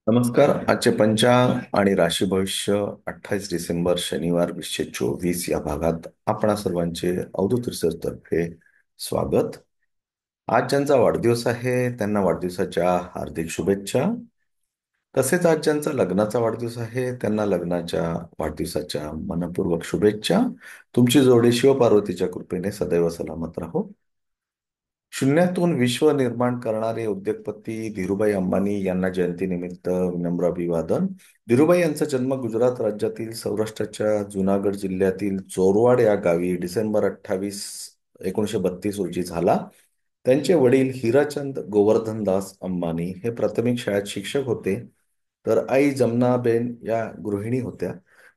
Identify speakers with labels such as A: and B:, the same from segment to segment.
A: नमस्कार. आजचे पंचांग आणि राशी भविष्य 28 डिसेंबर शनिवार 2024 या भागात आपणा सर्वांचे अवधूत रिसर्च तर्फे स्वागत. आज ज्यांचा वाढदिवस आहे त्यांना वाढदिवसाच्या हार्दिक शुभेच्छा. तसेच आज ज्यांचा लग्नाचा वाढदिवस आहे त्यांना लग्नाच्या वाढदिवसाच्या मनपूर्वक शुभेच्छा. तुमची जोडी शिवपार्वतीच्या कृपेने सदैव सलामत राहो. शून्यातून विश्व निर्माण करणारे उद्योगपती धीरूभाई अंबानी यांना जयंतीनिमित्त विनम्र अभिवादन. धीरूभाई यांचा जन्म गुजरात राज्यातील सौराष्ट्राच्या जुनागड जिल्ह्यातील चोरवाड या गावी डिसेंबर 28, 1932 रोजी झाला. त्यांचे वडील हिराचंद गोवर्धनदास अंबानी हे प्राथमिक शाळेत शिक्षक होते, तर आई जमनाबेन या गृहिणी होत्या.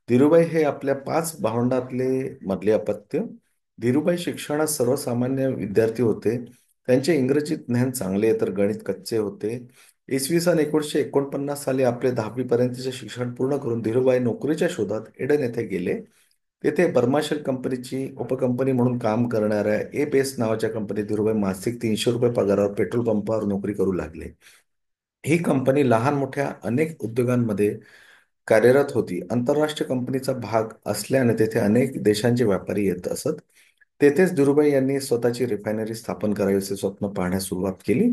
A: धीरूभाई हे आपल्या 5 भावंडातले मधले अपत्य. धीरूभाई शिक्षणात सर्वसामान्य विद्यार्थी होते. त्यांचे इंग्रजी ज्ञान चांगले तर गणित कच्चे होते. इसवी सन 1949 साली आपले 10वी पर्यंतचे शिक्षण पूर्ण करून धीरूभाई नोकरीच्या शोधात एडन येथे गेले. तेथे बर्माशेल कंपनीची उपकंपनी म्हणून काम करणाऱ्या ए बेस नावाच्या कंपनीत धीरूभाई मासिक 300 रुपये पगारावर पेट्रोल पंपावर नोकरी करू लागले. ही कंपनी लहान मोठ्या अनेक उद्योगांमध्ये कार्यरत होती. आंतरराष्ट्रीय कंपनीचा भाग असल्याने तेथे अनेक देशांचे व्यापारी येत असत. तेथेच धीरूभाई यांनी स्वतःची रिफायनरी स्थापन करावी असे स्वप्न पाहण्यास सुरुवात केली.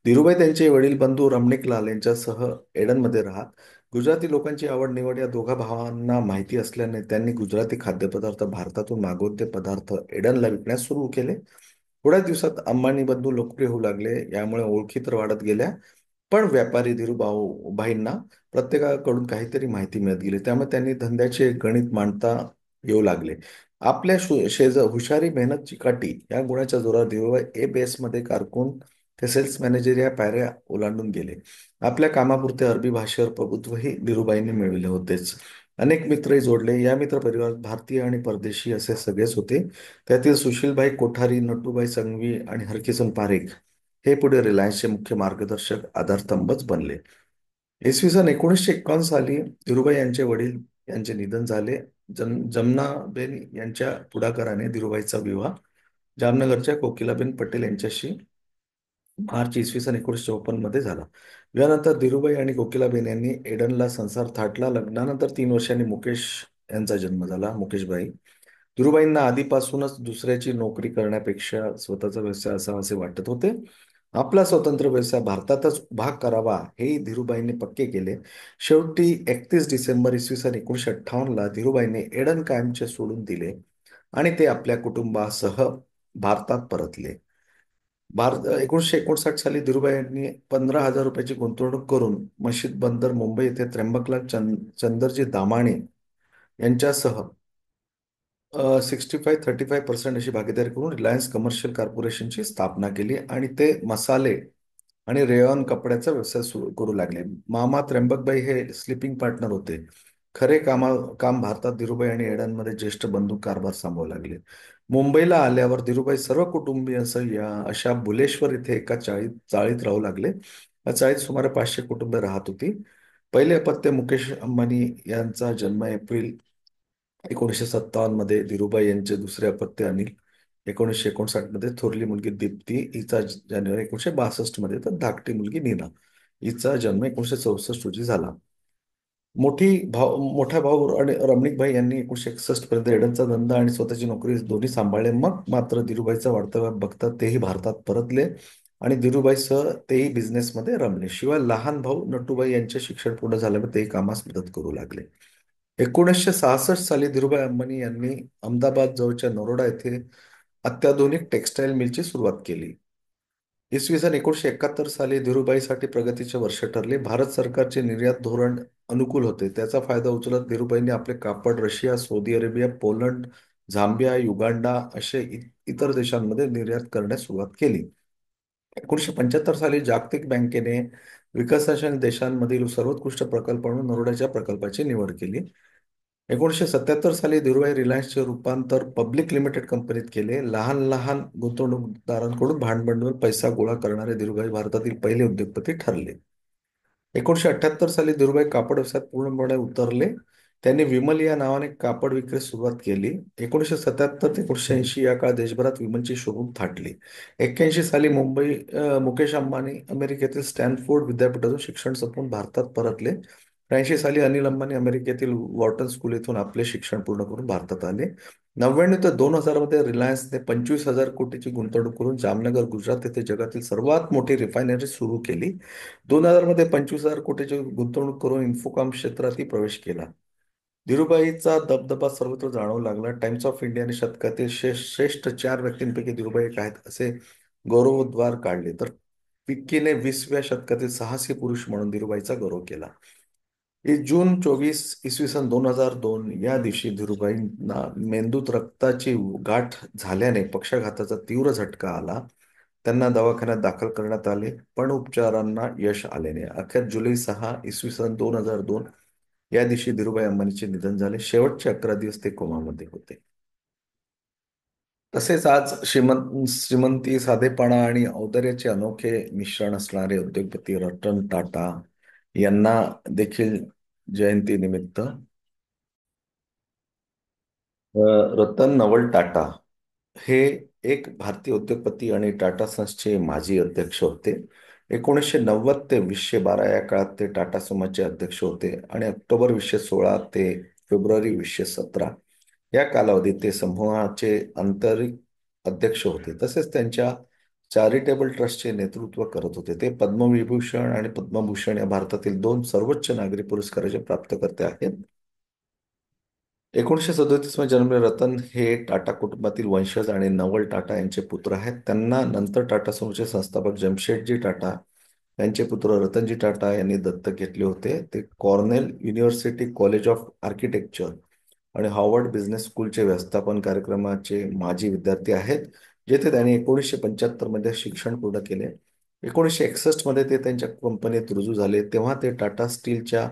A: धीरूभाई त्यांचे वडील बंधू रमणिकलाल यांच्यासह एडनमध्ये राहत. गुजराती लोकांची आवड निवड या दोघा भावांना माहिती असल्याने त्यांनी गुजराती खाद्यपदार्थ भारतातून मागवून ते पदार्थ एडनला विकण्यास सुरू केले. थोड्या दिवसात अंबानी बंधू लोकप्रिय होऊ लागले. यामुळे ओळखी तर वाढत गेल्या, पण व्यापारी धीरूभाईंना प्रत्येकाकडून काहीतरी माहिती मिळत गेली. त्यामुळे त्यांनी धंद्याचे गणित मांडता येऊ लागले. आपल्या हुशारी, मेहनत, चिकाटी या गुणाच्या जोरावर धीरूभाई मध्ये कारकून ते सेल्स मॅनेजर या पायऱ्या ओलांडून गेले. आपल्या कामापुरते अरबी भाषेवर प्रभुत्वही धीरूभाईंनी मिळविले होतेच. अनेक मित्रही जोडले. या मित्र परिवारात भारतीय आणि परदेशी असे सगळेच होते. त्यातील सुशीलभाई कोठारी, नटूभाई संघवी आणि हरकिसन पारेख हे पुढे रिलायन्सचे मुख्य मार्गदर्शक आधारस्तंभच बनले. इसवी सन 1951 साली धीरूभाई यांचे वडील यांचे निधन झाले. जमनाबेन यांच्या पुढाकाराने धीरूभाईचा विवाह जामनगरच्या कोकिलाबेन पटेल यांच्याशी मार्च इसवी सन 1954 मध्ये झाला. यानंतर धीरूभाई आणि कोकिलाबेन यांनी एडनला संसार थाटला. लग्नानंतर 3 वर्षांनी मुकेश यांचा जन्म झाला, मुकेशभाई. धीरूभाईंना आधीपासूनच दुसऱ्याची नोकरी करण्यापेक्षा स्वतःचा व्यवसाय असावा असे वाटत होते. आपला स्वतंत्र व्यवसाय भारतातच उभा करावा हे धीरूभाईंनी पक्के केले. शेवटी 31 डिसेंबर इसवी सन 1958 ला धीरूभाईंनी एडन कायमचे सोडून दिले आणि ते आपल्या कुटुंबासह भारतात परतले. 1959 साली धीरूभाई यांनी 15,000 रुपयाची गुंतवणूक करून मशीद बंदर मुंबई येथे त्र्यंबकलाल चंदरजी दामाणे यांच्यासह 65-35% अशी भागीदारी करून रिलायन्स कमर्शियल कॉर्पोरेशनची स्थापना केली आणि ते मसाले आणि रेयॉन कपड्याचा व्यवसाय सुरू करू लागले. मामा त्र्यंबकबाई हे स्लीपिंग पार्टनर होते. खरे काम भारतात धीरूभाई आणि एडनमध्ये ज्येष्ठ बंधू कारभार सांभाळू लागले. मुंबईला आल्यावर धीरूभाई सर्व कुटुंबियांसह या अशा बुलेश्वर इथे एका चाळीत राहू लागले. या चाळीत सुमारे 500 कुटुंबे राहत होती. पहिले अपत्य मुकेश अंबानी यांचा जन्म एप्रिल 1957 मध्ये, धीरूभाई यांचे दुसरे अपत्य अनिल 1959 मध्ये, थोरली मुलगी दीप्ती हिचा जानेवारी 1962 मध्ये, तर धाकटी मुलगी नीना हिचा जन्म 1964 रोजी झाला. मोठा भाऊ आणि रमणिकभाई यांनी 1961 पर्यंत एडनचा धंदा आणि स्वतःची नोकरी दोन्ही सांभाळले. मग मात्र धीरूभाईचा वाढता व्याप बघता तेही भारतात परतले आणि धीरूभाईसह तेही बिझनेसमध्ये रमले. शिवाय लहान भाऊ नटूभाई यांचे शिक्षण पूर्ण झाल्यावर तेही कामास मदत करू लागले. 1966 साली धीरूभाई अंबानी यांनी अहमदाबाद जवळच्या नरोडा येथे अत्याधुनिक टेक्सटाईल मिलची सुरुवात केली. इसवी सन 1971 साली धीरूभाईसाठी प्रगतीचे वर्ष ठरले. भारत सरकारचे निर्यात धोरण अनुकूल होते. त्याचा फायदा उचलत धीरूभाईंनी आपले कापड Russia, Saudi Arabia, Poland, Zambia, Uganda असे इतर देशांमध्ये निर्यात करण्यास सुरुवात केली. 1975 साली जागतिक बँकेने विकसनशील देशांमधील सर्वोत्कृष्ट प्रकल्प म्हणून नरोडाच्या प्रकल्पाची निवड केली. 1977 साली धीरूभाई रिलायन्सचे रूपांतर पब्लिक लिमिटेड कंपनीत केले. लहान लहान गुंतवणूकदारांकडून भांडवल पैसा गोळा करणारे धीरूभाई भारतातील पहिले उद्योगपती ठरले. 1978 साली धीरूभाई कापड व्यवसायात पूर्णपणे उतरले. त्यांनी विमल या नावाने कापड विक्रीस सुरुवात केली. 1977 ते 1980 या काळात देशभरात विमलची शोरूम थाटली. 81 साली मुकेश अंबानी अमेरिकेतील स्टॅनफोर्ड विद्यापीठातून शिक्षण संपवून भारतात परतले. 83 साली अनिल अंबानी अमेरिकेतील वॉर्टन स्कूल येथून आपले शिक्षण पूर्ण करून भारतात आले. 99 ते 2000 मध्ये रिलायन्सने 25,000 कोटीची गुंतवणूक करून जामनगर गुजरात येथे जगातील सर्वात मोठी रिफायनरी सुरू केली. 2000 मध्ये 25,000 कोटीची गुंतवणूक करून इन्फोकॉम क्षेत्रातही प्रवेश केला. धीरूभाईचा दबदबा सर्वत्र जाणवू लागला. टाइम्स ऑफ इंडियाने शतकातील श्रेष्ठ 4 व्यक्तींपैकी धीरूभाई एक आहेत असे गौरवोद्गार काढले, तर फिक्कीने 20व्या शतकातील साहसी पुरुष म्हणून धीरूभाईचा गौरव केला. जून 24 इसवी सन 2002 या दिवशी धीरूभाईंना मेंदूत रक्ताची गाठ झाल्याने पक्षाघाताचा तीव्र झटका आला. त्यांना दवाखान्यात दाखल करण्यात आले, पण उपचारांना यश आले नाही. अखेर जुलै 6 इसवी सन 2002 या दिवशी धीरूभाई अंबानींचे निधन झाले. शेवटचे 11 दिवस ते कोमामध्ये होते. तसेच आज श्रीमंती, साधेपणा आणि औदार्याचे अनोखे मिश्रण असणारे उद्योगपती रतन टाटा यांना देखील जयंतीनिमित्त रतन नवल टाटा हे एक भारतीय उद्योगपती आणि टाटा सन्सचे माजी अध्यक्ष होते. 1990 ते 2012 या काळात ते टाटा समूहाचे अध्यक्ष होते आणि ऑक्टोबर 2016 ते फेब्रुवारी 2017 या कालावधीत ते समूहाचे आंतरिक अध्यक्ष होते. तसेच त्यांच्या चॅरिटेबल ट्रस्टचे नेतृत्व करत होते. ते पद्मविभूषण आणि पद्मभूषण या भारतातील दोन सर्वोच्च नागरी पुरस्काराचे प्राप्तकर्ते आहेत. 1937 मध्ये जन्मलेले रतन हे टाटा कुटुंबातील वंशज आणि नवल टाटा यांचे पुत्र आहेत. त्यांना नंतर टाटा समूहाचे संस्थापक जमशेदजी टाटा यांचे पुत्र रतनजी टाटा यांनी दत्तक घेतले होते. ते Cornell university college of architecture आणि हार्वर्ड बिझनेस स्कूलचे व्यवस्थापन कार्यक्रमाचे माजी विद्यार्थी आहेत, जेथे त्यांनी 1975 मध्ये शिक्षण पूर्ण केले. 1961 मध्ये ते त्यांच्या कंपनीत रुजू झाले. तेव्हा ते टाटा स्टीलच्या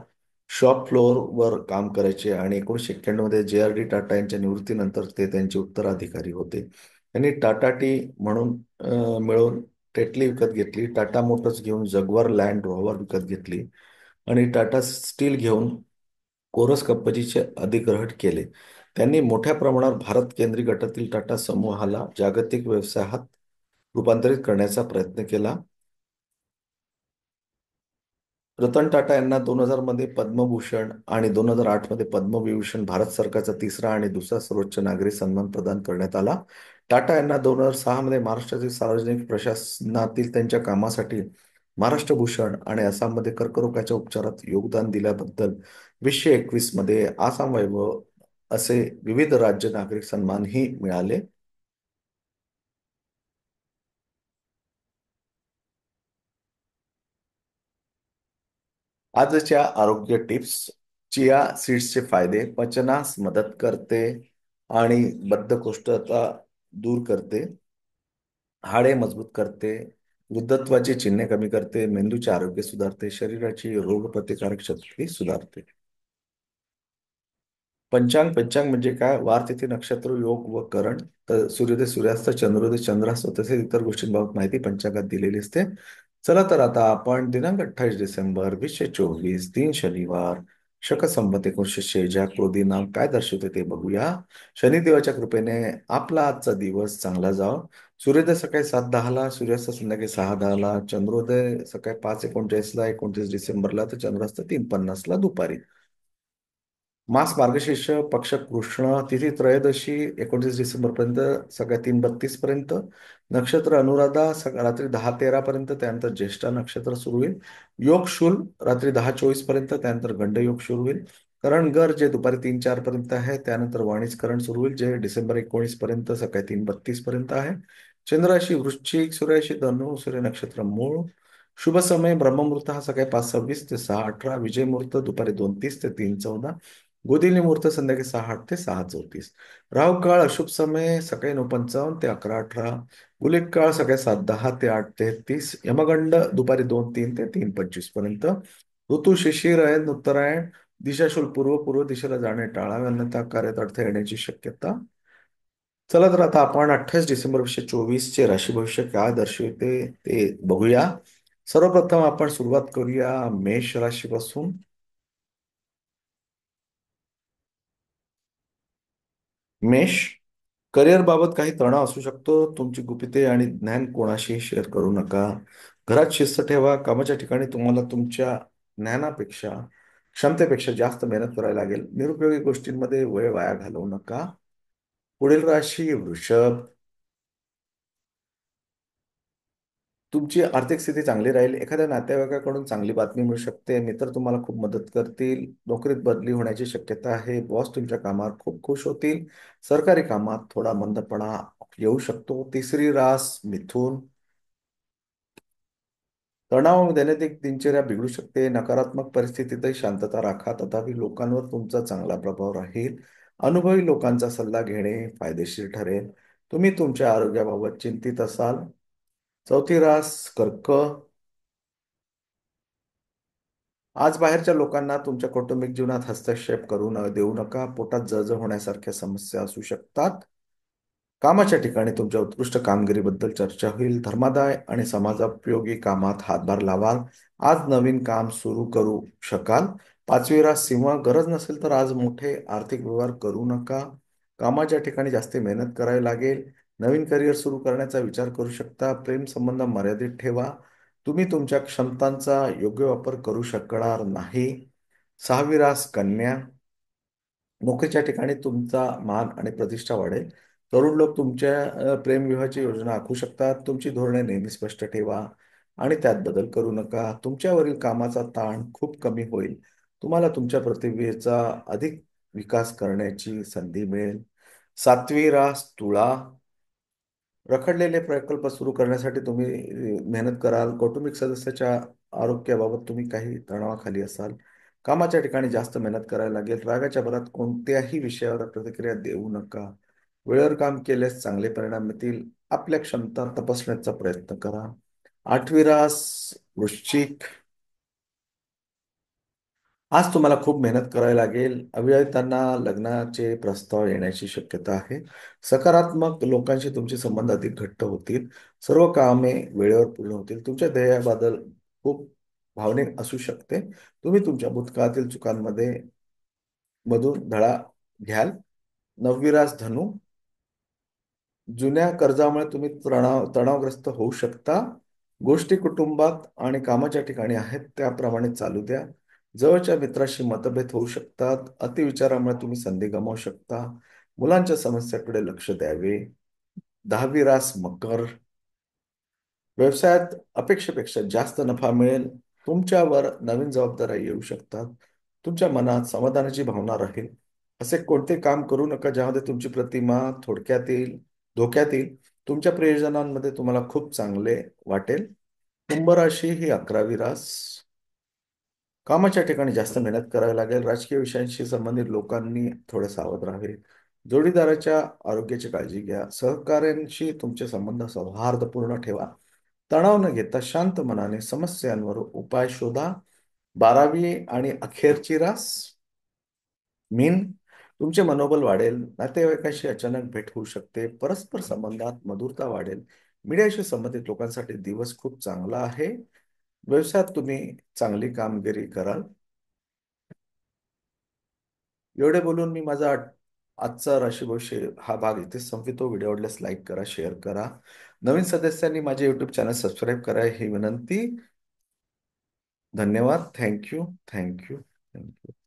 A: शॉप फ्लोअरवर काम करायचे आणि 1991 मध्ये जे.आर.डी. टाटा यांच्या निवृत्तीनंतर ते त्यांचे उत्तराधिकारी होते. त्यांनी टाटा टी म्हणून मिळवून टेटली विकत घेतली, टाटा मोटर्स घेऊन जगुआर लँड रोव्हर विकत घेतली आणि टाटा स्टील घेऊन कोरस कंपनीचे अधिग्रहण केले. त्यांनी मोठ्या प्रमाणावर भारत केंद्रीय गटातील टाटा समूहाला जागतिक व्यवसायात रूपांतरित करण्याचा प्रयत्न केला. रतन टाटा यांना 2000 मध्ये पद्मभूषण आणि 2008 मध्ये पद्मविभूषण भारत सरकारचा तिसरा आणि दुसरा सर्वोच्च नागरी सन्मान प्रदान करण्यात आला. टाटा यांना 2006 मध्ये महाराष्ट्रातील सार्वजनिक प्रशासनातील त्यांच्या कामासाठी महाराष्ट्र भूषण आणि आसाममध्ये कर्करोगाच्या उपचारात योगदान दिल्याबद्दल 2021 मध्ये आसाम वैभव असे विविध राज्य नागरिक सन्मानही मिळाले. आजच्या आरोग्य टिप्स. चिया सीड्सचे फायदे: पचनास मदत करते आणि बद्धकोष्ठता दूर करते, हाडे मजबूत करते, वृद्धत्वाची चिन्हे कमी करते, मेंदूचे आरोग्य सुधारते, शरीराची रोगप्रतिकारक शक्ती सुधारते. पंचांग. पंचांग म्हणजे काय? वार, तिथी, नक्षत्र, योग व करण, तर सूर्योदय, सूर्यास्त, चंद्रोदय, चंद्रास्त तसेच इतर गोष्टींबाबत माहिती पंचांगात दिलेली असते. चला तर आता आपण दिनांक 28 डिसेंबर 2024 दिन शनिवार शक संवत 1946 क्रोधी नाम काय दर्शवते ते बघूया. शनिदेवाच्या कृपेने आपला आजचा दिवस चांगला जाव. सूर्योदय सकाळी 7:10 सूर्यास्त संध्याकाळी 6:10, चंद्रोदय सकाळी 5:39 29 डिसेंबरला, तर चंद्रास्त 3:50 दुपारी. मास मार्गशीर्ष, पक्ष कृष्ण, तिथी त्रयोदशी 29 डिसेंबर पर्यंत सकाळी 3:32 पर्यंत, नक्षत्र अनुराधा रात्री 10:13 पर्यंत, त्यानंतर ज्येष्ठा नक्षत्र सुरू होईल. योग शूल रात्री 10:24 पर्यंत, त्यानंतर गंड योग सुरू होईल. करण गर जे दुपारी 3:04 पर्यंत आहे, त्यानंतर वाणिज करण सुरू होईल जे डिसेंबर 19 पर्यंत सकाळी 3:32 पर्यंत आहे. चंद्राशी वृश्चिक, सूर्याशी धनु, सूर्य नक्षत्र मूळ. शुभ समय ब्रह्ममुहूर्त हा सकाळी 5:26 ते 6:18, विजय मुहूर्त दुपारी 2:30 ते 3:14, गोधीली मुहूर्त संध्याकाळी 6:08 ते 6:34. राहू काळ अशुभ समय सकाळी 9:55 ते 11:18, गुलिक काळ सकाळी 7:10 ते 8:33, यमगंड दुपारी 2:03 ते 3:25 पर्यंत. ऋतू शिशिर आहे, उत्तरायण. दिशाशूल पूर्व, पूर्व दिशेला जाणे टाळावे अन्यथा कार्यात अडथळे येण्याची शक्यता. चला तर आता आपण 28 डिसेंबर 2024 चे राशी भविष्य काय दर्शवते ते बघूया. सर्वप्रथम आपण सुरुवात करूया मेष राशीपासून. मेष, करिअर बाबत काही तणाव असू शकतो. तुमची गुपिते आणि ज्ञान कोणाशी शेअर करू नका. घरात शिस्त ठेवा. कामाच्या ठिकाणी तुम्हाला तुमच्या ज्ञानापेक्षा क्षमतेपेक्षा जास्त मेहनत करावी लागेल. निरुपयोगी गोष्टींमध्ये वेळ वाया घालवू नका. पुढील राशी वृषभ. तुमची आर्थिक स्थिती चांगली राहील. एखाद्या नातेवाईकाकडून चांगली बातमी मिळू शकते. मित्र तुम्हाला खूप मदत करतील. नोकरीत बदली होण्याची शक्यता आहे. बॉस तुमच्या कामावर खूप खुश होतील. सरकारी कामात थोडा मंदपणा येऊ शकतो. तिसरी रास मिथुन. तणाव दैनंदिन दिनचर्या बिघडू शकते. नकारात्मक परिस्थितीतही शांतता राखा. तथापि लोकांवर तुमचा चांगला प्रभाव राहील. अनुभवी लोकांचा सल्ला घेणे फायदेशीर ठरेल. तुम्ही तुमच्या आरोग्याबाबत चिंतित असाल. चौथी रास कर्क. आज बाहेरच्या लोकांना तुमच्या कौटुंबिक जीवनात हस्तक्षेप देऊ नका. पोटात जळजळ होण्यासारख्या समस्या असू शकतात. कामाच्या ठिकाणी तुमच्या उत्कृष्ट कामगिरीबद्दल चर्चा होईल. धर्मादाय आणि समाजोपयोगी कामात हातभार लावाल. आज नवीन काम सुरू करू शकाल. पाचवी रास सिंह. गरज नसेल तर आज मोठे आर्थिक व्यवहार करू नका. कामाच्या ठिकाणी जास्त मेहनत करावी लागेल. नवीन करिअर सुरू करण्याचा विचार करू शकता. प्रेम संबंध मर्यादित ठेवा. तुम्ही तुमच्या क्षमतांचा योग्य वापर करू शकणार नाही. सहावी रास कन्या. नोकरीच्या ठिकाणी तुमचा मान आणि प्रतिष्ठा वाढेल. तरुण लोक तुमच्या प्रेमविवाहाची योजना आखू शकतात. तुमची धोरणे नेहमी स्पष्ट ठेवा आणि त्यात बदल करू नका. तुमच्यावरील कामाचा ताण खूप कमी होईल. तुम्हाला तुमच्या प्रतिभेचा अधिक विकास करण्याची संधी मिळेल. सातवी रास तुळा. रखडलेले प्रकल्प सुरू करण्यासाठी तुम्ही मेहनत कराल. कौटुंबिक सदस्याच्या आरोग्याबाबत तुम्ही काही तणावाखाली असाल. कामाच्या ठिकाणी जास्त मेहनत करावी लागेल. रागाच्या भरात कोणत्याही विषयावर प्रतिक्रिया देऊ नका. वेळेवर काम केल्यास चांगले परिणाम मिळतील. आपल्या क्षमता तपासण्याचा प्रयत्न करा. आठवी रास वृश्चिक. आज तुम्हाला खूप मेहनत करावी लागेल. अविवाहितांना लग्नाचे प्रस्ताव येण्याची शक्यता आहे. सकारात्मक लोकांशी तुमचे संबंध अधिक घट्ट होतील. सर्व कामे वेळेवर पूर्ण होतील. तुमच्या ध्येयाबद्दल खूप भावनिक असू शकते. तुम्ही तुमच्या भूतकाळातील चुकांमध्ये मधून धडा घ्याल. नववी रास धनु. जुन्या कर्जामुळे तुम्ही तणावग्रस्त होऊ शकता. गोष्टी कुटुंबात आणि कामाच्या ठिकाणी आहेत त्याप्रमाणे चालू द्या. जवळच्या मित्राशी मतभेद होऊ शकतात. अतिविचारामुळे तुम्ही संधी गमावू शकता. मुलांच्या समस्याकडे लक्ष द्यावे. दहावी रास मकर. व्यवसायात अपेक्षेपेक्षा जास्त नफा मिळेल. तुमच्यावर नवीन जबाबदाऱ्या येऊ शकतात. तुमच्या मनात समाधानाची भावना राहील. असे कोणते काम करू नका ज्यामध्ये तुमची प्रतिमा धोक्यात येईल. तुमच्या प्रयोजनांमध्ये तुम्हाला खूप चांगले वाटेल. कुंभ राशी ही 11वी रास. कामाच्या ठिकाणी जास्त मेहनत करावी लागेल. राजकीय विषयांशी संबंधित लोकांनी थोडे सावध राहावे. जोडीदाराच्या आरोग्याची काळजी घ्या. सहकाऱ्यांशी तुमचे संबंध सौहार्दपूर्ण ठेवा. तणाव न घेता शांत मनाने समस्यांवर उपाय शोधा. 12वी आणि अखेरची रास मीन. तुमचे मनोबल वाढेल. नातेवाईकांशी अचानक भेट होऊ शकते. परस्पर संबंधात मधुरता वाढेल. मीडियाशी संबंधित लोकांसाठी दिवस खूप चांगला आहे. व्यवसायात तुम्ही चांगली कामगिरी कराल. एवढे बोलून मी माझा आजचा राशी भविष्य हा भाग इथेच संपवितो. व्हिडिओ आवडल्यास लाईक करा, शेअर करा. नवीन सदस्यांनी माझे युट्यूब चॅनल सबस्क्राईब करा ही विनंती. धन्यवाद. थँक्यू. थँक्यू. थँक्यू.